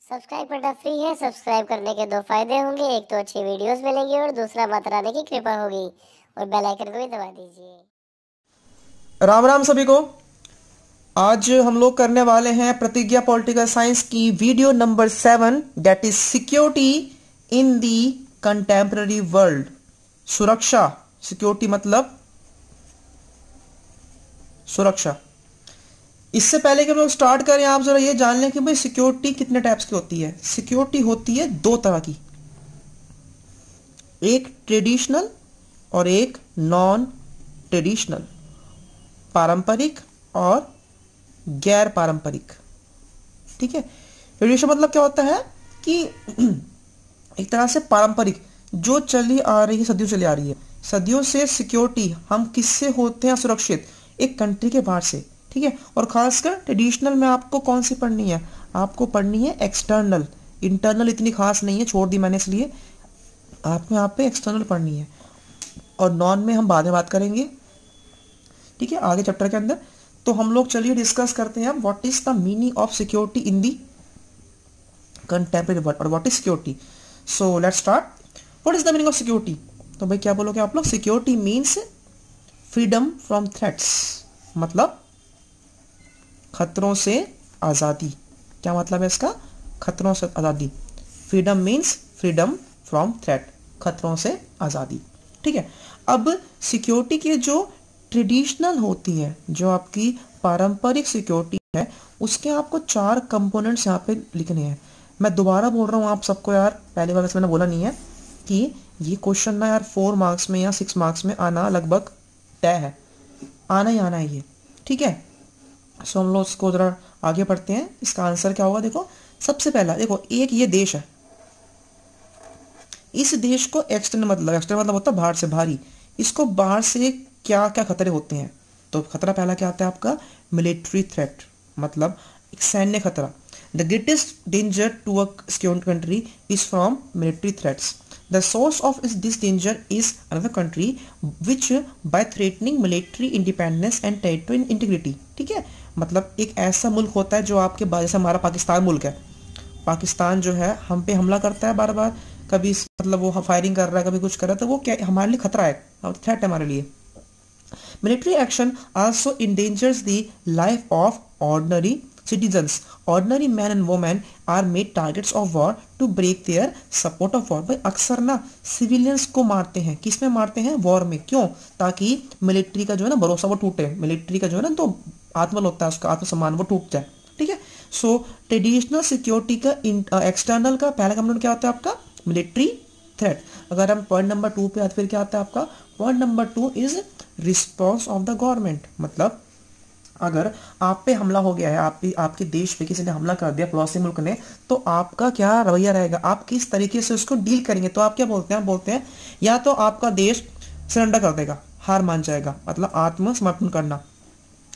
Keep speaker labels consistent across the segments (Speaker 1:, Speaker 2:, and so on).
Speaker 1: Subscribe करना free है। Subscribe करने के दो फायदे होंगे, एक तो अच्छी वीडियोस मिलेंगी और दूसरा माता रानी की कृपा होगी। और बेल आइकन को भी दबा दीजिए।
Speaker 2: राम राम सभी को। आज हम लोग करने वाले हैं प्रतिज्ञा पॉलिटिकल साइंस की video number 7, that is security in the contemporary world. सुरक्षा, सिक्योरिटी मतलब सुरक्षा। इससे पहले कि हम लोग स्टार्ट करें, आप जरा ये जान लें कि भाई सिक्योरिटी कितने टाइप्स की होती है। सिक्योरिटी होती है दो तरह की, एक ट्रेडिशनल और एक नॉन ट्रेडिशनल, पारंपरिक और गैर पारंपरिक। ठीक है। ट्रेडिशनल मतलब क्या होता है कि एक तरह से पारंपरिक, जो चली आ रही है, सदियों चली आ रही है। सदियों से सिक्योरिटी हम किससे होते हैं सुरक्षित? एक कंट्री के बाहर से। ठीक है। और खासकर ट्रेडिशनल में आपको कौन सी पढ़नी है? आपको पढ़नी है एक्सटर्नल। इंटरनल इतनी खास नहीं है, छोड़ दी मैंने, इसलिए आपको यहाँ पे एक्सटर्नल पढ़नी है। और नॉन में हम बाद में बात करेंगे, ठीक है, आगे चैप्टर के अंदर। तो हम लोग चलिए डिस्कस करते हैं what is the meaning of security in the contemporary world और what is security. So let's start. What is the meaning of security? तो भाई क्या बोलोगे आप लोग? Security means freedom from threats, मतलब खतरों से आजादी। क्या मतलब है इसका? खतरों से आजादी। Freedom means freedom from threat, खतरों से आजादी। ठीक है। अब सिक्योरिटी के जो ट्रेडिशनल होती है, जो आपकी पारंपरिक सिक्योरिटी है, उसके आपको 4 कंपोनेंट्स यहाँ पे लिखने हैं। मैं दोबारा बोल रहा हूँ आप सबको यार, पहली बार मैंने बोला नहीं है कि ये क्वेश्चन ना यार 4 मार्क्स में या 6 मार्क्स में आना लगभग तय है, आना ही आना है ये। ठीक है। सो हम लोग इसको जरा आगे पढ़ते हैं। इसका आंसर क्या होगा? देखो, सबसे पहला देखो, एक ये देश है, इस देश को एक्सटर्नल मतलब होता है बाहर से, भारी। इसको बाहर से क्या क्या खतरे होते हैं? तो खतरा पहला क्या आता है आपका? मिलिट्री थ्रेट, मतलब एक सैन्य खतरा। The greatest danger to a secure country is from military threats. The source of this danger is another country which by threatening military independence and territorial integrity। ठीक है। मतलब एक ऐसा मुल्क होता है जो आपके जैसे हमारा पाकिस्तान मुल्क है। पाकिस्तान जो है हम पे हमला करता है बार बार, कभी मतलब वो फायरिंग कर रहा है, कभी कुछ कर रहा है, तो वो क्या हमारे लिए खतरा है, थ्रेट है हमारे लिए। Military action also endangers the life of ordinary citizens. Ordinary men and women are made targets of war to break their support of war। भाई अक्सर ना सिविलियंस को मारते हैं। किस में मारते हैं? वॉर में। क्यों? ताकि मिलिट्री का जो है ना भरोसा वो टूटे, मिलिट्री का जो है ना तो आत्मबल होता है उसका, आत्मसम्मान वो टूट जाए। ठीक है। सो ट्रेडिशनल सिक्योरिटी का एक्सटर्नल का पहला कंपोनेंट क्या होता है आपका? Military threat. अगर हम पॉइंट नंबर 2 पे आते फिर क्या आता है आपका? Point number 2 is response of the government. मतलब अगर आप पे हमला हो गया है, आपके देश पे किसी ने हमला कर दिया, पड़ोसी मुल्क ने, तो आपका क्या रवैया रहेगा? आप किस तरीके से उसको डील करेंगे? तो आप क्या बोलते हैं? बोलते हैं या तो आपका देश सरेंडर कर देगा, हार मान जाएगा, मतलब आत्मसमर्पण करना,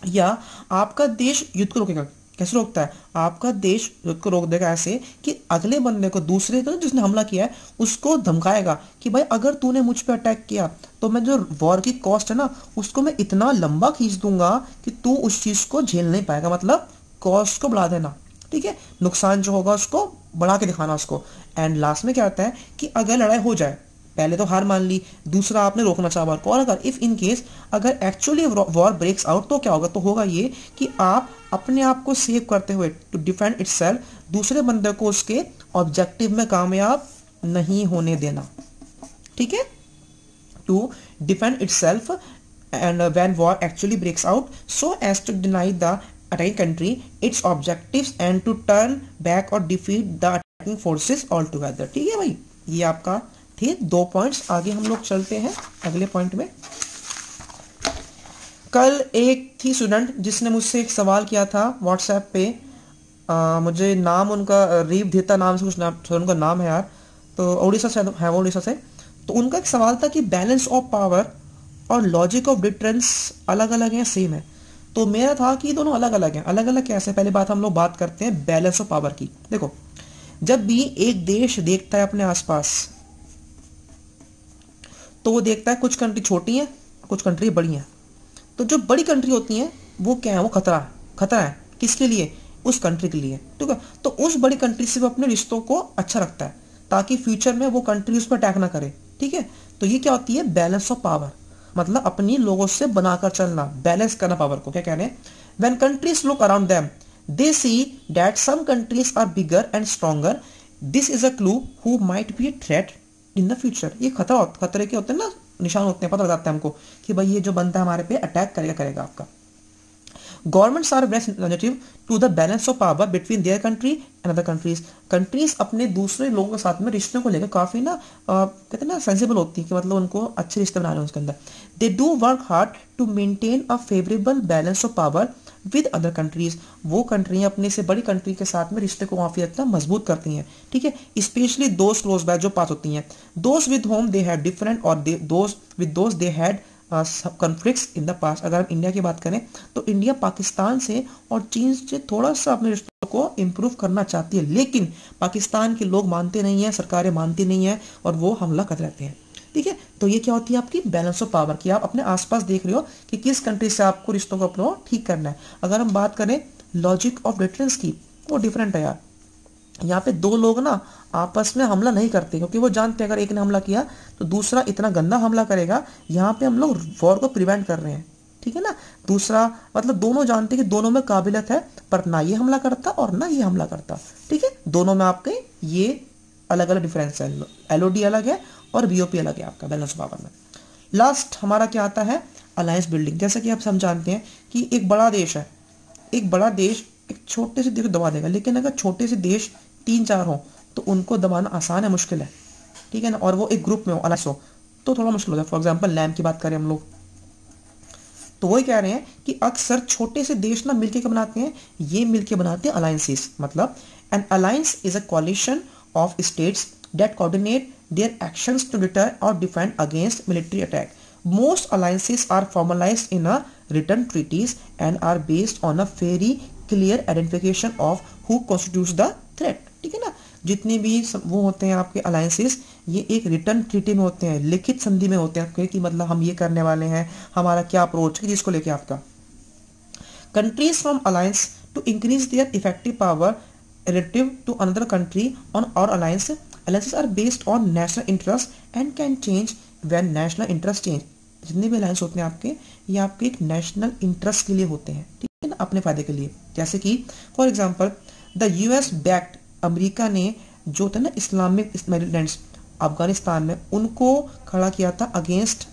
Speaker 2: या आपका देश युद्ध को रोकेगा। कैसे रोकता है? आपका देश युद्ध को रोक देगा ऐसे कि अगले बंदे को, दूसरे को जिसने हमला किया है, उसको धमकाएगा कि भाई अगर तूने मुझ पे अटैक किया तो मैं जो वॉर की कॉस्ट है ना उसको मैं इतना लंबा खींच दूंगा कि तू उस चीज को झेल नहीं पाएगा। मतलब कॉस्ट को बढ़ा देना। ठीक है। नुकसान जो होगा उसको बढ़ा के दिखाना उसको। एंड लास्ट में क्या होता है कि अगर लड़ाई हो जाए, पहले तो हार मान ली, दूसरा आपने रोकना चाहा वॉर को, और अगर इफ इन केस अगर एक्चुअली वॉर ब्रेक्स आउट तो क्या होगा? तो होगा ये कि आप अपने आप को सेव करते हुए, टू डिफेंड इटसेल्फ, दूसरे बंदे को उसके ऑब्जेक्टिव में कामयाब नहीं होने देना। ठीक है। To defend itself and when war actually breaks out so as to deny the attacking country its objectives and to turn back or defeat the attacking forces altogether. ठीक है भाई, ये आपका थे 2 पॉइंट्स। आगे हम लोग चलते हैं अगले पॉइंट में। कल एक थी स्टूडेंट जिसने मुझसे एक सवाल किया था व्हाट्सएप पे, मुझे नाम उनका रीप देता नाम से कुछ नाम, उनका नाम है यार, तो उड़ीसा से है, वो उड़ीसा से। तो उनका एक सवाल था कि बैलेंस ऑफ पावर और लॉजिक ऑफ डिफरेंस अलग अलग है, सेम है? तो मेरा था कि दोनों अलग अलग हैं। अलग अलग कैसे? पहले बात हम लोग बात करते हैं बैलेंस ऑफ पावर की। देखो, जब भी एक देश देखता है अपने आसपास, तो वो देखता है कुछ कंट्री छोटी हैं, कुछ कंट्री बड़ी हैं। तो जो बड़ी कंट्री होती हैं वो क्या है? वो खतरा है। खतरा है किसके लिए? उस कंट्री के लिए, ठीक है। तो उस बड़ी कंट्री से वो अपने रिश्तों को अच्छा रखता है ताकि फ्यूचर में वो कंट्री उस पर अटैक ना करे, ठीक है। तो ये क्या होती है, बैलेंस ऑफ पावर, मतलब अपनी लोगों से बनाकर चलना, बैलेंस करना पावर को। क्या कह रहे हैं, when countries look around them they see that some countries are bigger and stronger, this is a clue who might be a threat in the future. ये खतरे के होते हैं ना, निशान होते हैं, पता लगाता है हमको कि भाई ये जो बनता है हमारे पे अटैक करेगा आपका। Governments are very sensitive to the balance of power between their country and other countries. Countries अपने दूसरे लोगों के साथ में रिश्तों को लेकर काफी ना कहते हैं ना सेंसिबल होती है, कि मतलब उनको अच्छे रिश्ते बना रहे हैं उसके अंदर। They do work hard to maintain a favourable balance of power with other countries. वो कंट्री अपने से बड़ी कंट्री के साथ में रिश्ते को काफी हद तक मजबूत करती हैं, ठीक है। स्पेशली दोस्त क्लोज बाय, जो पास होती हैं, दोस्त with home they have different, और दोस्त they had conflicts in the past. अगर हम इंडिया की बात करें तो इंडिया पाकिस्तान से और चीन से थोड़ा सा अपने रिश्तों को इंप्रूव करना चाहती है, लेकिन पाकिस्तान के लोग मानते नहीं है, सरकारें मानती नहीं है और वो हमला करते रहते हैं, ठीक है। तो ये क्या होती है आपकी बैलेंस ऑफ पावर, कि आप अपने आसपास देख रहे हो कि किस कंट्री से आपको रिश्तों को अपना ठीक करना है। अगर हम बात करें लॉजिक ऑफ डिफरेंस की, वो डिफरेंट है यार। यहाँ पे दो लोग ना आपस में हमला नहीं करते, क्योंकि वो जानते हैं अगर एक ने हमला किया तो दूसरा इतना गंदा हमला करेगा। यहाँ पे हम लोग वॉर को प्रिवेंट कर रहे हैं, ठीक है ना। दूसरा मतलब दोनों जानते हैं कि दोनों में काबिलियत है, पर ना ये हमला करता और ना ये हमला करता, ठीक है। दोनों में आपके ये अलग अलग डिफरेंस है, एलओडी अलग है और बीओपी अलग है आपका बैलेंस ऑफ पावर में। लास्ट हमारा क्या आता है, अलायंस बिल्डिंग। जैसा कि आप सब जानते हैं कि एक बड़ा देश है, एक बड़ा देश एक छोटे से देश को दबा देगा, लेकिन अगर छोटे से देश 3-4 हो तो उनको दबाना आसान है, मुश्किल है, ठीक है ना। और वो एक ग्रुप में हो, अलायंस हो, तो थोड़ा मुश्किल होता है। फॉर एग्जांपल लैम की बात करें हम लोग, तो वही कह रहे हैं कि अक्सर छोटे से देश ना मिलके क्या बनाते हैं, ये मिलके बनाते हैं अलायंसेस। मतलब an alliance is a coalition of states that coordinate their actions to deter or defend against military attack. Most alliances are formalized in a written treaties and are based on a very clear identification of who constitutes the threat, ठीक है ना। जितने भी वो होते हैं आपके alliances, ये एक रिटर्न ट्रीटी में होते हैं, लिखित संधि में होते हैं कि मतलब हम ये करने वाले हैं, हमारा क्या अप्रोच है जिसको लेके आपका। Countries from alliance to increase their effective power relative to another country on or alliances are based on national interest and can change when national interest change। जितने भी अलायंस होते हैं आपके, ये आपके एक नेशनल इंटरेस्ट के लिए होते हैं, ठीक है ना, अपने फायदे के लिए। जैसे कि for example the US backed, America ने जो था ना इस्लामिक मिलिटेंट्स अफगानिस्तान में, उनको खड़ा किया था against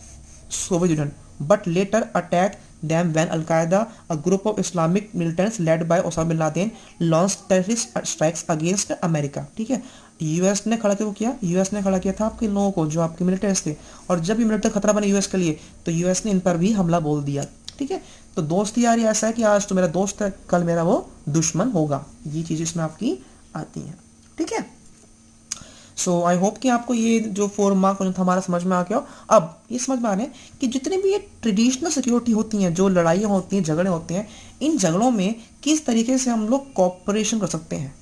Speaker 2: Soviet union, but later attack them when Al-Qaeda, a group of Islamic militants led by Osama bin Laden, launched terrorist strikes against America, ठीक है। यूएस ने खड़ा क्यों किया, यूएस ने खड़ा किया था आपके लोगों को, जो आपके मिलिटेंट्स थे, और जब ये मिलिटेंट खतरा बने यूएस के लिए तो यूएस ने इन पर भी हमला बोल दिया, ठीक है। तो दोस्ती यारी ऐसा है कि आज तो मेरा दोस्त है, कल मेरा वो दुश्मन होगा, ये चीज इसमें आपकी आती है, ठीक है। सो आई होप कि आपको ये जो 4 मार्क हमारा समझ में आ गया हो। अब ये समझ में आ रहे हैं कि जितने भी ये ट्रेडिशनल सिक्योरिटी होती हैं, जो लड़ाइयाँ होती हैं, झगड़े होते हैं, इन झगड़ों में किस तरीके से हम लोग कॉपरेशन कर सकते हैं,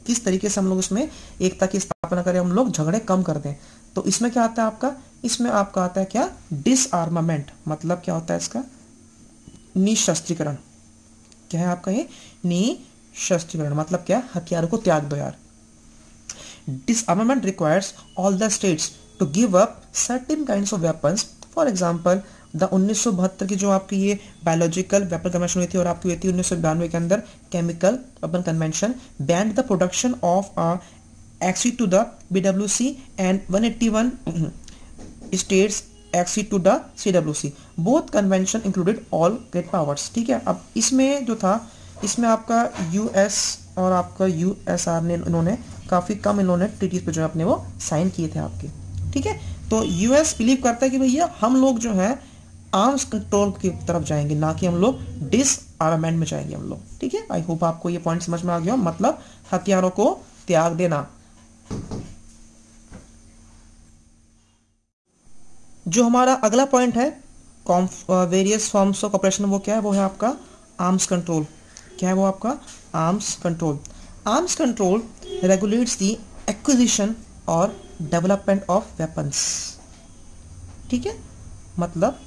Speaker 2: किस तरीके से हम लोग इसमें एकता की स्थापना करें, हम लोग झगड़े कम कर दें। तो इसमें क्या आता है आपका, इसमें आपका आता है क्या, डिसआर्मामेंट। मतलब क्या होता है इसका, निशस्त्रीकरण। क्या है आपका ये, निशस्त्रीकरण मतलब क्या, हथियारों को त्याग दो यार। Disarmament requires all the states to give up certain kinds of weapons. For example, the 1972 की जो आपकी ये बायोलॉजिकल वेपन कन्वेंशन हुई थी और आपकी हुई थी 1992 के अंदर chemical weapon convention, band the production of accede to the BWC and 181 states accede to the CWC. Both convention included all great powers, ठीक है। अब इसमें जो था, इसमें आपका यूएस और आपका यूएसआर ने, इन्होंने काफी कम इन्होंने ट्रीटीज पे जो अपने वो साइन किए थे आपके, ठीक है। तो यूएस बिलीव करता है कि भैया हम लोग जो है आर्म्स कंट्रोल की तरफ जाएंगे, ना कि हम लोग डिसआर्मामेंट में जाएंगे हम लोग, ठीक है। आई होप आपको ये पॉइंट समझ में आ गया, मतलब हथियारों को त्याग देना। जो हमारा अगला पॉइंट है वेरियस फॉर्म्स ऑफ ऑपरेशन, वो क्या है, वो है आपका आर्म्स कंट्रोल। क्या है वो आपका, arms control. Arms control regulates the acquisition और डेवलपमेंट ऑफ वेपन्स, ठीक है। मतलब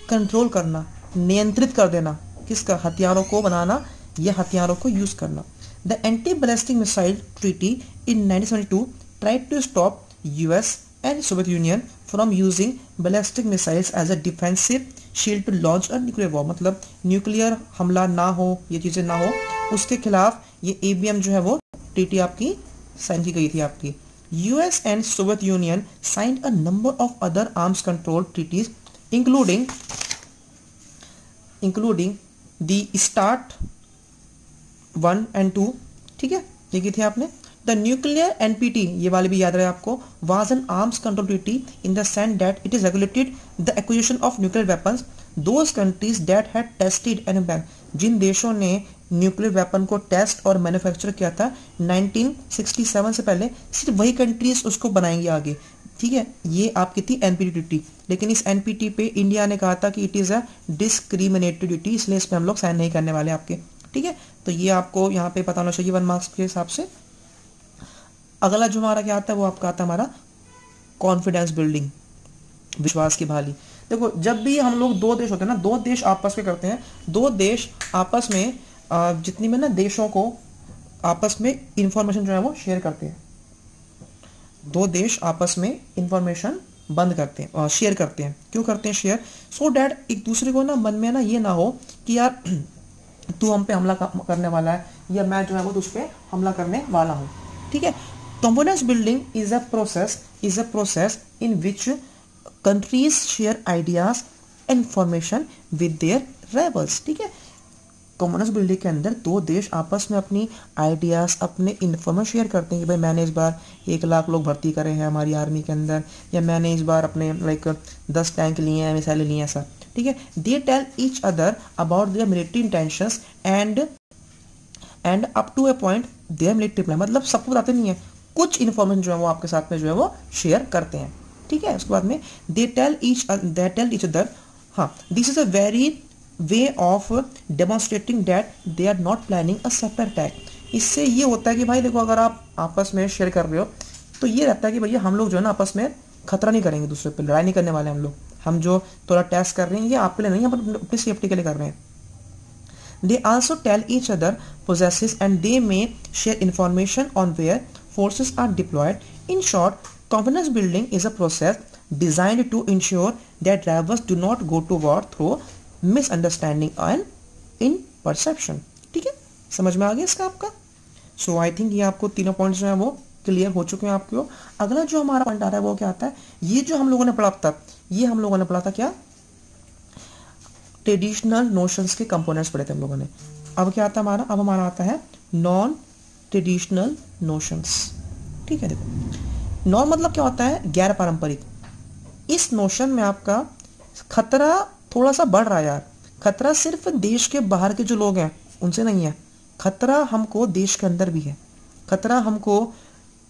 Speaker 2: कंट्रोल करना, नियंत्रित कर देना, किसका, हथियारों को बनाना या हथियारों को यूज करना। The anti ballistic missile treaty in 1972 tried to stop US and Soviet Union from using ballistic missiles as a defensive shield to launch a nuclear war, मतलब न्यूक्लियर हमला ना हो, ये चीजें ना हो, उसके खिलाफ ये एबीएम जो है वो ट्रीटी आपकी साइन की गई थी आपकी। US and Soviet Union signed a number of other arms control treaties including the start 1 and 2, ठीक है, देखी थी आपने। द न्यूक्लियर एनपीटी, ये वाली भी याद रहे आपको, was an arms control treaty in the sense that it is regulated the acquisition of nuclear weapons those countries that had tested and ban, जिन देशों ने न्यूक्लियर वेपन को टेस्ट और मैन्युफैक्चर किया था 1967 से पहले, सिर्फ वही कंट्रीज उसको बनाएंगे आगे, ठीक है। ये आपकी थी एनपीटी ट्रीटी, लेकिन इस एनपीटी पे इंडिया ने कहा था कि it is a discriminatory treaty, इसलिए इसमें हम लोग साइन नहीं करने वाले आपके, ठीक है। तो ये आपको यहाँ पे पता होना चाहिए 1 मार्क्स के हिसाब से। अगला जो हमारा क्या आता है वो आपका आता है हमारा कॉन्फिडेंस बिल्डिंग, विश्वास की बहाली। देखो जब भी हम लोग दो देश होते हैं ना, दो देश आपस में करते हैं, दो देश आपस में जितनी में ना देशों को आपस में इंफॉर्मेशन जो है वो शेयर करते हैं, दो देश आपस में इंफॉर्मेशन बंद करते हैं, शेयर करते हैं। क्यों करते हैं शेयर? सो डैट एक दूसरे को ना मन में ना ये ना हो कि यार तू हम पे हमला करने वाला है या मैं जो है वो तुझ पे हमला करने वाला हूँ, ठीक है। Confidence building is a process in which countries share ideas information with their rivals, ठीक है। कॉन्फिडेंस बिल्डिंग के अंदर दो देश आपस में अपनी आइडियाज, अपने इन्फॉर्मेशन शेयर करते हैं कि भाई मैंने इस बार 1 लाख लोग भर्ती करे हैं हमारी आर्मी के अंदर, या मैंने इस बार अपने 10 टैंक लिए हैं, मिसाइलें ली हैं, ऐसा, ठीक है। They tell each other about their military intentions and up to a point their military plan, मतलब सबको बताते नहीं है, कुछ इन्फॉर्मेशन जो है वो आपके साथ में जो है वो शेयर करते हैं, ठीक है। उसके बाद में दे टेल ईच अदर, हाँ, this is a very way of demonstrating that they are not planning a separate attack. इससे ये होता है कि भाई देखो अगर आप आपस में शेयर कर रहे हो तो ये रहता है कि भैया हम लोग जो है ना आपस में खतरा नहीं करेंगे, दूसरे पे लड़ाई नहीं करने वाले हम जो थोड़ा टेस्ट कर रहे हैं ये आपके लिए नहीं, हम अपनी सेफ्टी के लिए कर रहे हैं। They also tell each other possesses and they may share information on where forces are deployed. In short, confidence building is a process designed to ensure that rivals do not go to war through misunderstanding and imperception. ठीक है, समझ में आ गया इसका आपका? So I think ये आपको तीनों पॉइंट्स जो है वो क्लियर हो चुके हैं आपको। अगला जो हमारा पॉइंट आ रहा है वो क्या आता है, ये जो हम लोगों ने पढ़ा था, ये हम लोगों ने पढ़ा था क्या, ट्रेडिशनल नोशंस के कंपोनेंट्स पढ़े थे हम लोगों ने। अब क्या आता है हमारा, अब हमारा आता है नॉन ट्रेडिशनल नोशंस, ठीक है। देखो नॉन मतलब क्या होता है, गैर पारंपरिक। इस नोशन में आपका खतरा थोड़ा सा बढ़ रहा है यार, खतरा सिर्फ देश के बाहर के जो लोग हैं उनसे नहीं है, खतरा हमको देश के अंदर भी है, खतरा हमको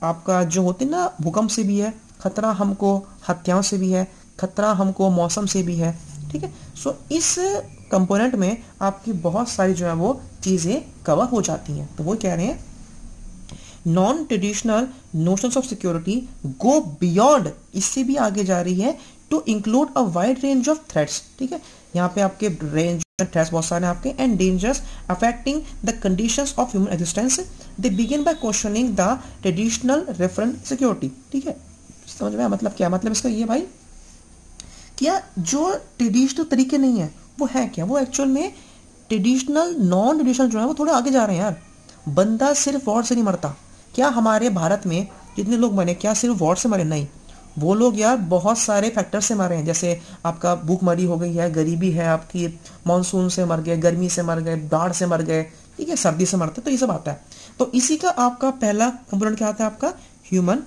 Speaker 2: आपका जो होते ना भूकंप से भी है, खतरा हमको हत्याओं से भी है, खतरा हमको मौसम से भी है, ठीक है। सो इस कंपोनेंट में आपकी बहुत सारी जो है वो चीजें कवर हो जाती हैं। तो वो कह रहे हैं non traditional notions of security go beyond, इससे भी आगे जा रही है, to include a wide range of threats, ठीक है। यहाँ पे आपके रेंज थ्रेट्स बहुत सारे आपके, and dangers affecting the conditions of human existence. They begin by questioning the traditional reference security, ठीक है। समझ में मतलब क्या मतलब इसका, ये भाई क्या जो ट्रेडिशनल तरीके नहीं है वो है क्या, वो एक्चुअल में ट्रेडिशनल नॉन ट्रेडिशनल जो है वो थोड़े आगे जा रहे हैं यार। बंदा सिर्फ वॉर से नहीं मरता, क्या हमारे भारत में जितने लोग मरे क्या सिर्फ वॉर से मरे? नहीं, वो लोग यार बहुत सारे फैक्टर से मरे हैं, जैसे आपका भूखमरी हो गई है, गरीबी है आपकी, मानसून से मर गए, गर्मी से मर गए, बाढ़ से मर गए, ठीक है, सर्दी से मरते, तो ये सब आता है। तो इसी का आपका पहला कंपोनेंट क्या आता है, आपका ह्यूमन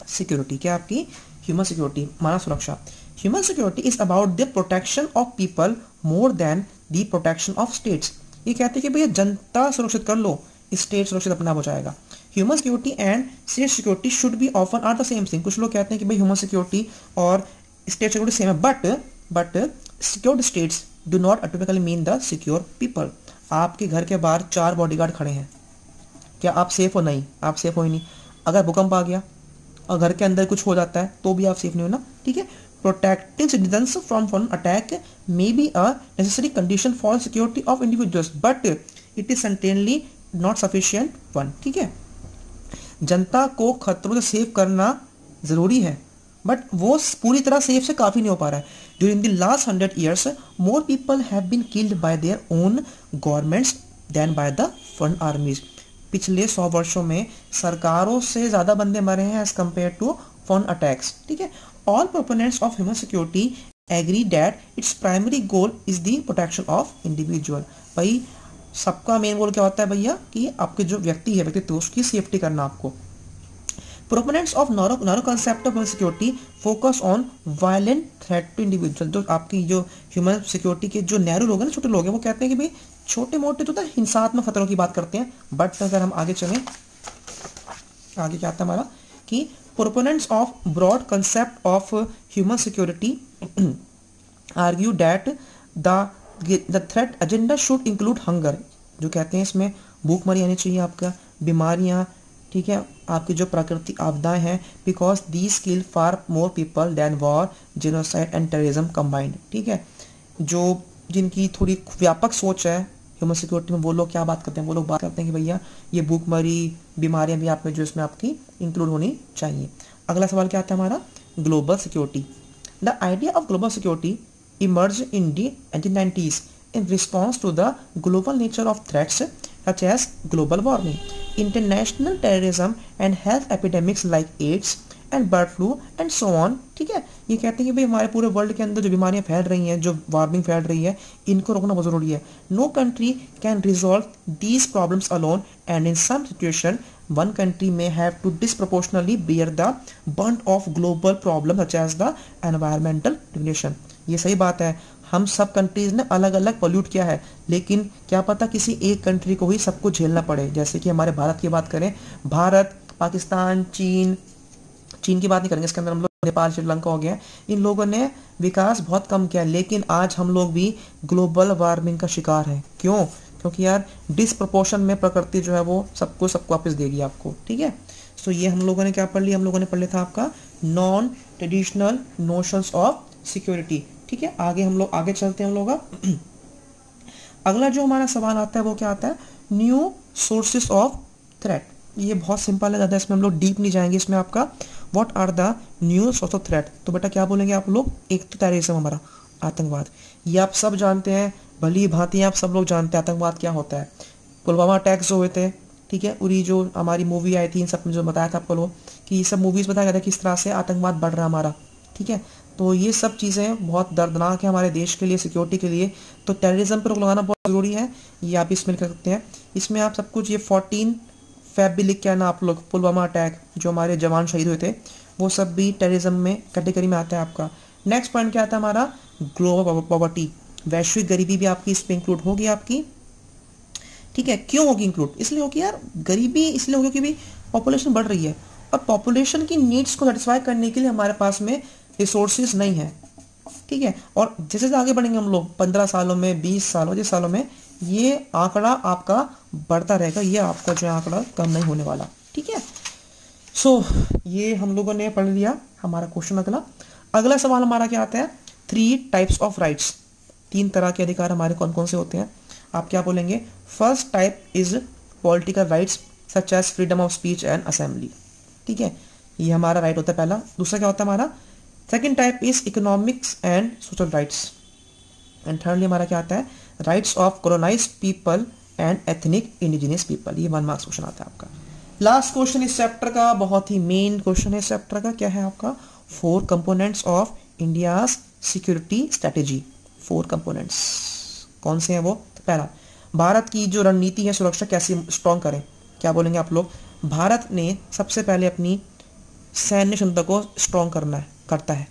Speaker 2: सिक्योरिटी। क्या आपकी ह्यूमन सिक्योरिटी, मानव सुरक्षा। Human security is about the protection of people more than the protection of states. ये कहते हैं कि भैया जनता सुरक्षित कर लो, स्टेट सुरक्षित अपना हो जाएगा। Human security and state security should be often are the same thing. कुछ लोग कहते हैं कि भाई ह्यूमन सिक्योरिटी और स्टेट सिक्योरिटी सेम है, but secured states do not automatically mean the secure people. आपके घर के बाहर 4 बॉडीगार्ड खड़े हैं, क्या आप सेफ हो? नहीं, आप सेफ हो ही नहीं। अगर भूकंप आ गया और घर के अंदर कुछ हो जाता है तो भी आप सेफ नहीं हो ना, ठीक है। protecting citizens from foreign attack may be a necessary condition for security of individuals, but it is certainly not sufficient one. ठीक है, जनता को खतरों से सेव करना जरूरी है, बट वो पूरी तरह सेफ से काफी नहीं हो पा रहा है. During the last 100 years more people have been killed by their own governments than by the foreign armies. पिछले 100 वर्षों में सरकारों से ज्यादा बंदे मरे हैं as compare to foreign attacks. ठीक है, all proponents of human security agree that its primary goal is the protection of individual. भाई सबका मेन गोल क्या होता है भैया, कि आपके जो व्यक्ति है, व्यक्तित्व, उसकी सेफ्टी करना आपको. Proponents of narrow concept of security focus on violent threat to individual. जो आपकी जो ह्यूमन सिक्योरिटी के जो नैरो लोग हैं ना, छोटे लोग हैं, वो कहते हैं कि भाई छोटे मोटे तो हिंसात्मक खतरों की बात करते हैं. बट अगर हम आगे चलें, आगे क्या आता है हमारा, कि proponents of broad concept of human security argue that the threat agenda should include hunger. जो कहते हैं इसमें भूखमरी आनी चाहिए, आपका बीमारियां, ठीक है, आपकी जो प्राकृतिक आपदाएं हैं, because these kill far more people than war, genocide and terrorism combined. ठीक है, जो जिनकी थोड़ी व्यापक सोच है ह्यूमन सिक्योरिटी में, वो लोग क्या बात करते हैं, वो लोग बात करते हैं कि भैया ये भूखमरी बीमारियां भी आप में जो इसमें आपकी इंक्लूड होनी चाहिए. अगला सवाल क्या आता है हमारा, global security. The idea of global security emerge in the 1990s in response to the global nature of threats such as global warming, international terrorism and health epidemics like AIDS and bird flu and so on. ठीक है, ये कहते हैं कि भाई हमारे पूरे world के अंदर जो बीमारियां फैल रही हैं, जो वार्मिंग फैल रही है, इनको रोकना बहुत जरूरी है. No country can resolve these problems alone and in some situation one country may have to disproportionately bear the brunt of global problems such as the environmental degradation. ये सही बात है, हम सब कंट्रीज ने अलग अलग पोल्यूट किया है, लेकिन क्या पता किसी एक कंट्री को ही सब कुछ झेलना पड़े. जैसे कि हमारे भारत की बात करें, भारत, पाकिस्तान, चीन की बात नहीं करेंगे, इसके अंदर हम लोग नेपाल, श्रीलंका हो गया, इन लोगों ने विकास बहुत कम किया, लेकिन आज हम लोग भी ग्लोबल वार्मिंग का शिकार है. क्यों? क्योंकि यार डिसप्रपोर्शन में प्रकृति जो है वो सबको वापस देगी आपको. ठीक है, सो ये हम लोगों ने क्या पढ़ लिया, हम लोगों ने पढ़ लिया था आपका non traditional notions of security. ठीक है, आगे हम लोग आगे चलते हैं हम लोग. अगला जो हमारा सवाल आता है वो क्या आता है, न्यू सोर्सेस ऑफ थ्रेट. ये बहुत सिंपल है, ज़्यादा इसमें हम लोग डीप नहीं जाएंगे. इसमें आपका what are the new source of threat, तो बेटा क्या बोलेंगे आप लोग, एक तो टेररिज्म, हमारा आतंकवाद, ये आप सब जानते हैं, भली भांति आप सब लोग जानते हैं आतंकवाद क्या होता है. पुलवामा अटैक्स जो हुए थे, ठीक है, उरी जो हमारी मूवी आई थी, इन सब में जो बताया था आपको लोग कि ये सब मूवीज़ बताया गया था किस तरह से आतंकवाद बढ़ रहा है हमारा. ठीक है, तो ये सब चीज़ें बहुत दर्दनाक है हमारे देश के लिए, सिक्योरिटी के लिए. तो टेररिज्म पर रोक लगाना बहुत ज़रूरी है, ये आप इसमें कर सकते हैं. इसमें आप सब कुछ ये 14 Feb भी लिख के आना आप लोग. पुलवामा अटैक जो हमारे जवान शहीद हुए थे, वो सब भी टेररिज्म में कैटेगरी में आता है आपका. नेक्स्ट पॉइंट क्या आता है हमारा, ग्लोबल पॉवर्टी. वैश्विक गरीबी भी आपकी इसमें इंक्लूड होगी आपकी. ठीक है, क्यों होगी इंक्लूड, इसलिए होगी यार, गरीबी इसलिए होगी क्योंकि पॉपुलेशन बढ़ रही है, और पॉपुलेशन की नीड्स को सेटिस्फाई करने के लिए हमारे पास में रिसोर्सेज नहीं है. ठीक है, और जैसे जैसे आगे बढ़ेंगे हम लोग 15 सालों में, 20 सालों, 20 सालों में ये आंकड़ा आपका बढ़ता रहेगा, ये आपका जो आंकड़ा कम नहीं होने वाला. ठीक है, सो ये हम लोगों ने पढ़ लिया हमारा क्वेश्चन. अगला सवाल हमारा क्या आता है, 3 टाइप्स ऑफ राइट्स. 3 तरह के अधिकार हमारे कौन कौन से होते हैं, आप क्या बोलेंगे. First type is political rights such as freedom of speech and assembly. ठीक है, ये हमारा राइट होता है पहला. दूसरा क्या होता है हमारा, second type is economics and social rights. And thirdly हमारा क्या आता है, rights of colonised people and ethnic indigenous people. ये 1 मार्क्स क्वेश्चन आता है आपका. लास्ट क्वेश्चन इस चैप्टर का, बहुत ही मेन क्वेश्चन है इस चैप्टर का, क्या है आपका, 4 components of India's security strategy. 4 components कौन से हैं वो. तो पहला, भारत की जो रणनीति है सुरक्षा कैसे स्ट्रॉन्ग करें. क्या बोलेंगे आप लोग, भारत ने सबसे पहले अपनी सैन्य क्षमता को स्ट्रॉन्ग करता है.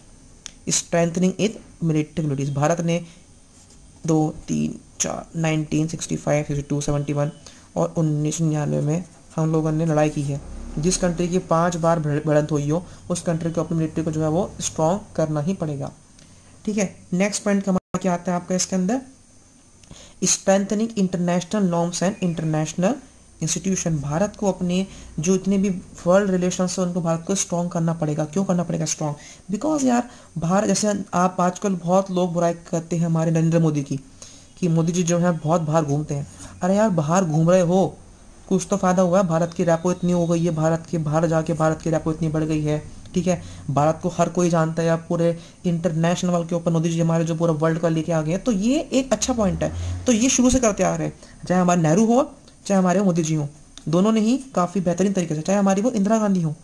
Speaker 2: Strengthening it military capabilities. Bharat ने 2, 3, 4, 1965, 62, 71 और 1999 में हम लोगों ने लड़ाई की है. जिस कंट्री की 5 बार भिड़ंत हुई हो, उस कंट्री को अपनी मिलिट्री को जो है वो स्ट्रॉन्ग करना ही पड़ेगा. ठीक है, नेक्स्ट पॉइंट हमारा क्या आता है आपका इसके अंदर, strengthening international norms and international institution, Bharat को अपने जो इतने भी वर्ल्ड रिलेशंस है उनको भारत को स्ट्रॉन्ग करना पड़ेगा। क्यों करना पड़ेगा स्ट्रॉन्ग? बिकॉज यार भारत, जैसे आप आजकल बहुत लोग बुराई करते हैं हमारे नरेंद्र मोदी की, कि मोदी जी जो है बहुत बाहर घूमते हैं। अरे यार बाहर घूम रहे हो, कुछ तो फायदा हुआ है। भारत की रेपो इतनी हो गई है, भारत के बाहर जाके भारत की रेपो इतनी बढ़ गई है, ठीक है। भारत को हर कोई जानता है, आप पूरे इंटरनेशनल लेवल के ऊपर मोदी जी हमारे जो पूरा वर्ल्ड का लेके आ गए हैं। तो ये एक अच्छा पॉइंट है। तो ये शुरू से करते आ रहे हैं, चाहे हमारे नेहरू हो चाहे हमारे मोदी जी हो, दोनों ने ही काफ़ी बेहतरीन तरीके से, चाहे हमारी वो इंदिरा गांधी हो,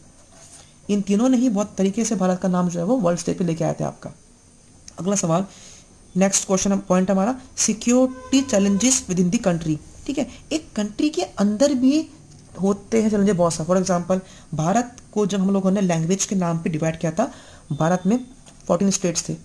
Speaker 2: इन तीनों ने ही बहुत तरीके से भारत का नाम जो है वो वर्ल्ड स्टेज पे लेके आए थे आपका। अगला सवाल, नेक्स्ट क्वेश्चन पॉइंट हमारा, security challenges with in the country. ठीक है, एक कंट्री के अंदर भी होते हैं चैलेंजेस बहुत सा। फॉर एग्जांपल, भारत को जब हम लोगों ने लैंग्वेज के नाम पे डिवाइड किया था, भारत में 14 स्टेट्स थे,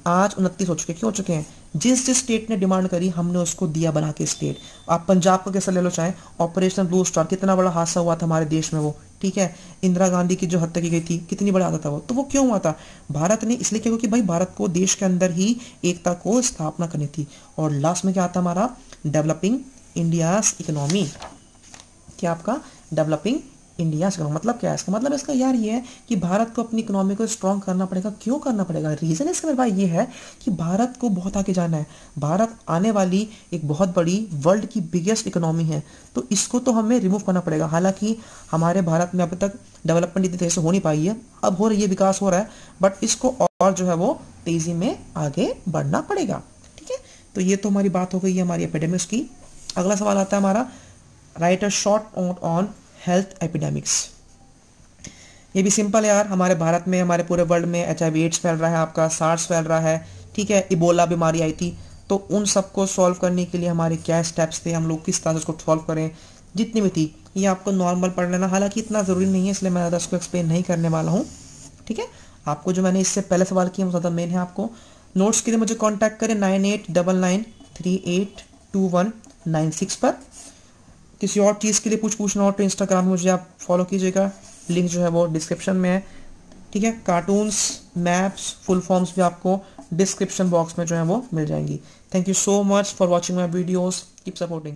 Speaker 2: आज 29 हो चुके। क्यों हो चुके हैं? जिस जिस स्टेट ने डिमांड करी हमने उसको दिया बना के स्टेट। आप पंजाब का कैसा ले लो, चाहे ऑपरेशन ब्लू स्टार, कितना बड़ा हादसा हुआ था हमारे देश में वो, ठीक है। इंदिरा गांधी की जो हत्या की गई थी, कितनी बड़ा हादसा था वो। तो वो क्यों हुआ था? भारत ने इसलिए किया क्योंकि भाई भारत को देश के अंदर ही एकता को स्थापना करनी थी। और लास्ट में क्या आता हमारा, डेवलपिंग इंडियाज इकोनॉमी। क्या आपका डेवलपिंग इंडिया का मतलब क्या है? इसका मतलब इसका यार ये है कि भारत को अपनी इकोनॉमी को स्ट्रॉन्ग करना पड़ेगा। क्यों करना पड़ेगा? रीजन इसका मेरे भाई ये है कि भारत को बहुत आगे जाना है। भारत आने वाली एक बहुत बड़ी वर्ल्ड की बिगेस्ट इकोनॉमी है, तो इसको तो हमें रिमूव करना पड़ेगा। हालांकि हमारे भारत में अब तक डेवलपमेंट इतनी तेजी से हो नहीं पाई है, अब हो रही है, विकास हो रहा है, बट इसको और जो है वो तेजी में आगे बढ़ना पड़ेगा। ठीक है, तो ये तो हमारी बात हो गई है हमारी एपिडेमिक्स की। अगला सवाल आता है हमारा, right a short note on health epidemics. ये भी सिंपल है यार, हमारे भारत में, हमारे पूरे वर्ल्ड में HIV एड्स फैल रहा है, आपका सार्स फैल रहा है, ठीक है, इबोला बीमारी आई थी। तो उन सबको सॉल्व करने के लिए हमारे क्या स्टेप्स थे, हम लोग किस तरह से उसको सॉल्व करें, जितनी भी थी ये आपको नॉर्मल पढ़ लेना। हालांकि इतना ज़रूरी नहीं है, इसलिए मैं ज़्यादा उसको एक्सप्लेन नहीं करने वाला हूँ। ठीक है, आपको जो मैंने इससे पहले सवाल किया वो ज़्यादा मेन है। आपको नोट्स के लिए मुझे कॉन्टैक्ट करें 9899382196 पर। किसी और चीज़ के लिए पूछना हो तो इंस्टाग्राम में मुझे आप फॉलो कीजिएगा, लिंक जो है वो डिस्क्रिप्शन में है। ठीक है, कार्टून्स, मैप्स, फुल फॉर्म्स भी आपको डिस्क्रिप्शन बॉक्स में जो है वो मिल जाएंगी। Thank you so much for watching my videos, keep supporting.